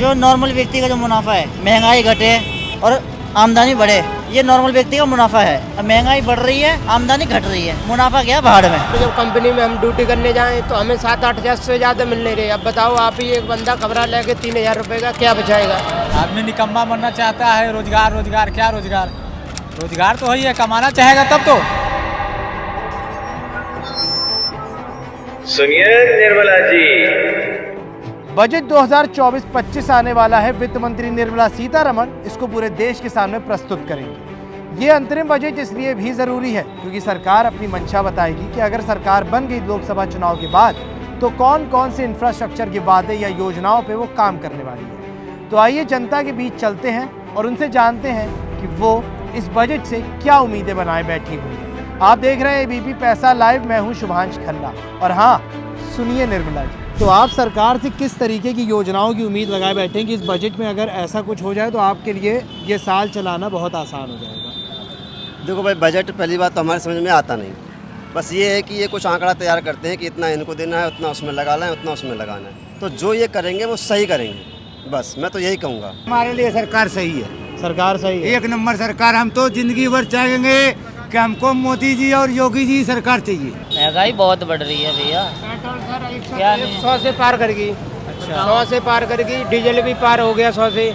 जो नॉर्मल व्यक्ति का जो मुनाफा है, महंगाई घटे और आमदनी बढ़े, ये नॉर्मल व्यक्ति का मुनाफा है। अब महंगाई बढ़ रही है, आमदनी घट रही है, मुनाफा गया भाड़ में। तो जब कंपनी में हम ड्यूटी करने जाएं तो हमें 7-8 हज़ार से ज़्यादा मिल नहीं रहे। अब बताओ आप ही, एक बंदा कमरा लेके 3,000 रुपये का क्या बचाएगा। आदमी निकम्मा बनना चाहता है। रोजगार रोजगार क्या रोजगार, रोजगार तो वही है, कमाना चाहेगा तब तो। सुनिए निर्मला जी, बजट 2024-25 आने वाला है। वित्त मंत्री निर्मला सीतारमण इसको पूरे देश के सामने प्रस्तुत करेंगी। ये अंतरिम बजट इसलिए भी जरूरी है क्योंकि सरकार अपनी मंशा बताएगी कि अगर सरकार बन गई लोकसभा चुनाव के बाद तो कौन कौन से इंफ्रास्ट्रक्चर के वादे या योजनाओं पे वो काम करने वाली है। तो आइए जनता के बीच चलते हैं और उनसे जानते हैं कि वो इस बजट से क्या उम्मीदें बनाए बैठी हुई हैं। आप देख रहे हैं एबीपी पैसा लाइव, मैं हूँ शुभांश खन्ना। और हाँ, सुनिए निर्मला जी, तो आप सरकार से किस तरीके की योजनाओं की उम्मीद लगाए बैठे हैं कि इस बजट में अगर ऐसा कुछ हो जाए तो आपके लिए ये साल चलाना बहुत आसान हो जाएगा? देखो भाई, बजट पहली बात तो हमारे समझ में आता नहीं। बस ये है कि ये कुछ आंकड़ा तैयार करते हैं कि इतना इनको देना है, उतना उसमें लगाना है, उतना उसमें लगाना है। तो जो ये करेंगे वो सही करेंगे, बस मैं तो यही कहूँगा। हमारे लिए सरकार सही है, सरकार सही है, एक नंबर सरकार। हम तो जिंदगी भर चाहेंगे कि हमको मोदी जी और योगी जी सरकार चाहिए। महंगाई बहुत बढ़ रही है भैया, क्या 100 से पार कर गई। 100 से पार कर गई, डीजल भी पार हो गया 100 से।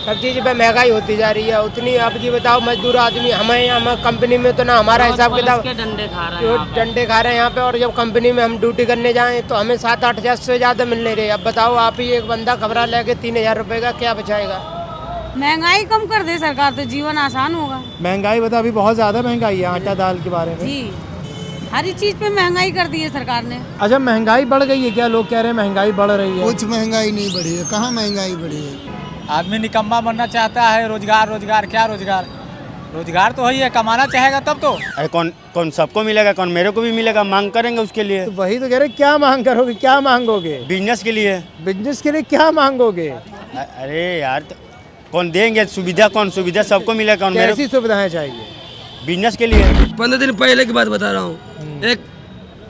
सब चीज़ पे महंगाई होती जा रही है उतनी। अब जी बताओ, मजदूर आदमी हमें कंपनी में तो ना हमारा हिसाब किताब डंडे खा रहे हैं यहाँ पे। और जब कंपनी में हम ड्यूटी करने जाएं तो हमें 7-8 हज़ार से ज़्यादा मिल नहीं रहे। अब बताओ आप ही, एक बंदा कमरा लेके 3,000 रुपये का क्या बचाएगा। महंगाई कम कर दे सरकार तो जीवन आसान होगा। महंगाई बता, अभी बहुत ज्यादा महंगाई है आटा दाल के बारे में जी, हर चीज पे महंगाई कर दी है सरकार ने। अच्छा, महंगाई बढ़ गई है क्या? लोग कह रहे हैं महंगाई बढ़ रही है। कुछ महंगाई नहीं बढ़ी है, कहाँ महंगाई बढ़ी है। आदमी निकम्मा बनना चाहता है। रोजगार रोजगार क्या रोजगार, रोजगार तो वही है, कमाना चाहेगा तब तो। अरे कौन सबको मिलेगा, कौन मेरे को भी मिलेगा, मांग करेंगे उसके लिए। तो वही तो कह रहे, क्या मांग करोगे, क्या मांगोगे? बिजनेस के लिए। बिजनेस के लिए क्या मांगोगे? अरे यार, कौन देंगे सुविधा, कौन सुविधा सबको मिलेगा, कौन कैसी सुविधाएं चाहिए? बिजनेस के लिए। 15 दिन पहले की बात बता रहा हूँ, एक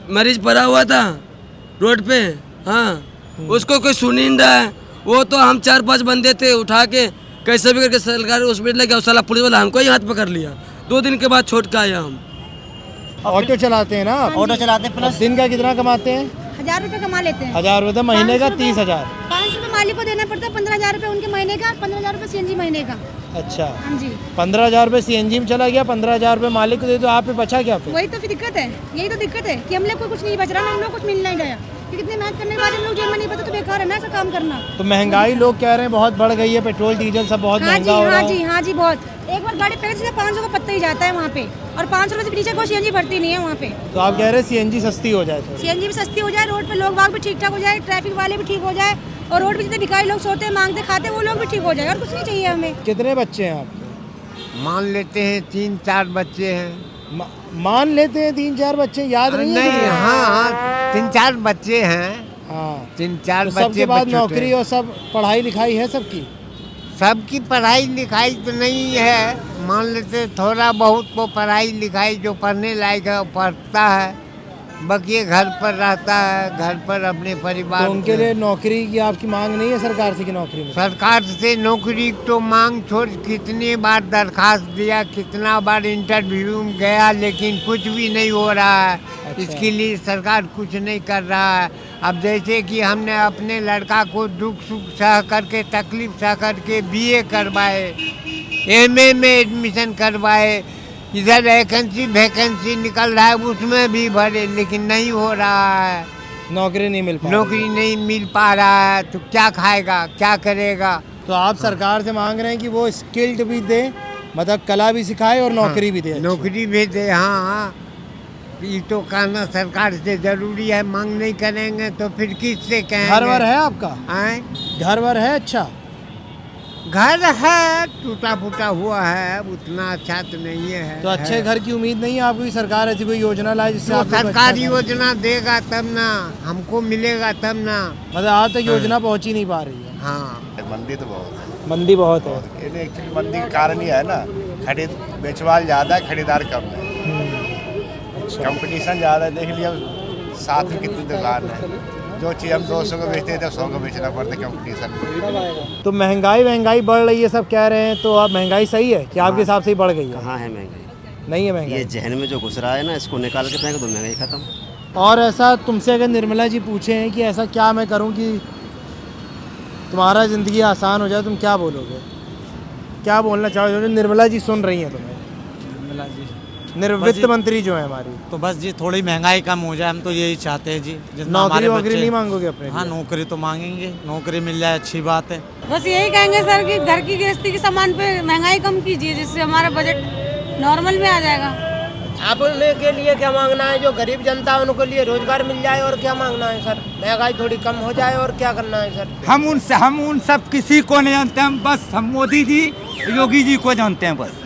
मरीज पड़ा हुआ था रोड पे। हाँ, उसको कोई सुनिंदा है, वो तो हम 4-5 बंदे थे, उठा के कैसे भी करके सरकारी हॉस्पिटल ले गया। साला पुलिस वाला हमको ही हाथ पकड़ लिया। 2 दिन के बाद छोड़ के आया हम। ऑटो चलाते हैं ना आप? ऑटो चलाते हैं। प्लस दिन का कितना कमाते हैं? 1,000 रुपए कमा लेते हैं। 1,000 रुपये? महीने का 30,000? 500 रुपए मालिक को देना पड़ता है, 15,000 रुपए उनके महीने का, 15,000 रुपए सीएनजी महीने का। अच्छा, हाँ जी। 15,000 रुपये सीएनजी में चला गया, 15,000 रुपये मालिक को दे, तो आप पे बचा क्या फिर? वही तो फिर दिक्कत है, यही तो दिक्कत है कि हम लोग को कुछ नहीं बच रहा, हम लोग कुछ मिल नहीं गया। कितने मेहनत करने के बाद हम लोग जेब में नहीं पता तो बेकार है ना ऐसा काम करना। तो महंगाई लोग कह रहे हैं बहुत बढ़ गई है, पेट्रोल डीजल सब बहुत महंगा हो रहा है। हाँ जी, बहुत। एक बार गाड़ी पहले से 500 का पत्ता ही जाता है वहाँ पे, और 500 रुपए से नीचे कोई सीएनजी भरती नहीं है वहाँ पे। तो आप कह रहे हैं सीएनजी सस्ती हो जाए? तो सीएनजी भी सस्ती हो जाए, रोड पे लोग बाग भी ठीक ठाक हो जाए, ट्रैफिक वाले भी ठीक हो जाए, और रोड पे जितने भिखारी लोग सोते हैं, मांगते खाते, वो लोग भी ठीक हो जाए, और कुछ नहीं चाहिए हमें। कितने बच्चे हैं आपके? मान लेते हैं 3-4 बच्चे हैं। मान लेते हैं 3-4 बच्चे, याद नहीं है? हाँ, 3-4 बच्चे हैं। हाँ, 3-4 बच्चे। सबके बाद नौकरी और सब पढ़ाई लिखाई है सबकी? सबकी पढ़ाई लिखाई तो नहीं है, मान लेते थोड़ा बहुत वो पढ़ाई लिखाई जो पढ़ने लायक है वो पढ़ता है, बाकी घर पर रहता है, घर पर अपने परिवार। तो उनके लिए नौकरी की आपकी मांग नहीं है सरकार से कि नौकरी में? सरकार से नौकरी तो मांग छोड़, कितनी बार दरखास्त दिया, कितना बार इंटरव्यू में गया, लेकिन कुछ भी नहीं हो रहा है। अच्छा। इसके लिए सरकार कुछ नहीं कर रहा है। अब जैसे कि हमने अपने लड़का को दुख सुख सह करके, तकलीफ सह करके BA करवाए, MA में एडमिशन करवाए, इधर वैकेंसी निकल रहा है उसमें भी भरे, लेकिन नहीं हो रहा है। नौकरी नहीं मिल पा नौकरी नहीं मिल पा रहा है, तो क्या खाएगा, क्या करेगा। तो आप सरकार से मांग रहे हैं कि वो स्किल्ड भी दे, मतलब कला भी सिखाए और नौकरी भी दे? नौकरी भी दे। हाँ, ये तो कहना सरकार से जरूरी है। मांग नहीं करेंगे तो फिर किससे कहेंगे। घर वर है आपका? आए, घर वर है? अच्छा, घर है, टूटा फूटा हुआ है, उतना अच्छा तो नहीं है। तो अच्छे घर की उम्मीद नहीं है आपको कि सरकार ऐसी कोई योजना लाए जिससे तो आपको सरकार अच्छा योजना देगा तब ना, हमको मिलेगा तब ना। मतलब आज तक योजना पहुंची नहीं पा रही है? हाँ, मंदी तो बहुत है। मंदी बहुत है। एक्चुअली मंदी का कारण ही है ना, खरीद बेचवाल ज़्यादा है, खरीदार कम है। कंपटीशन ज़्यादा है, देख लिया साथ में कितनी दुकान है। जो चीज़ हम 200 को बेचते थे 100 को बेचना पड़ता कंपटीशन। तो महंगाई बढ़ रही है सब कह रहे हैं, तो अब महंगाई सही है कि आपके हिसाब से ही बढ़ गई है? कहाँ है महंगाई? नहीं है महंगाई। ये जहन में जो घुस रहा है ना, इसको निकाल के फेंक दो, महंगाई खत्म। और ऐसा तुमसे अगर निर्मला जी पूछे हैं कि ऐसा क्या मैं करूं कि तुम्हारा ज़िंदगी आसान हो जाए, तुम क्या बोलोगे? क्या बोलना चाहोगे जो निर्मला जी सुन रही हैं तुम्हें? निर्मला जी वित्त मंत्री जो है हमारी, तो बस जी थोड़ी महंगाई कम हो जाए, हम तो यही चाहते हैं जी। नौकरी वोकरी नहीं मांगोगे अपने? हाँ नौकरी तो मांगेंगे, नौकरी मिल जाए अच्छी बात है। बस यही कहेंगे सर कि घर की गृहस्थी के सामान पे महंगाई कम कीजिए, जिससे हमारा बजट नॉर्मल में आ जाएगा। अपने के लिए क्या मांगना है, जो गरीब जनता है उनके लिए रोजगार मिल जाए, और क्या मांगना है सर? महंगाई थोड़ी कम हो जाए, और क्या करना है सर? हम उन सब किसी को नहीं जानते, हम बस हम मोदी जी योगी जी को जानते हैं बस।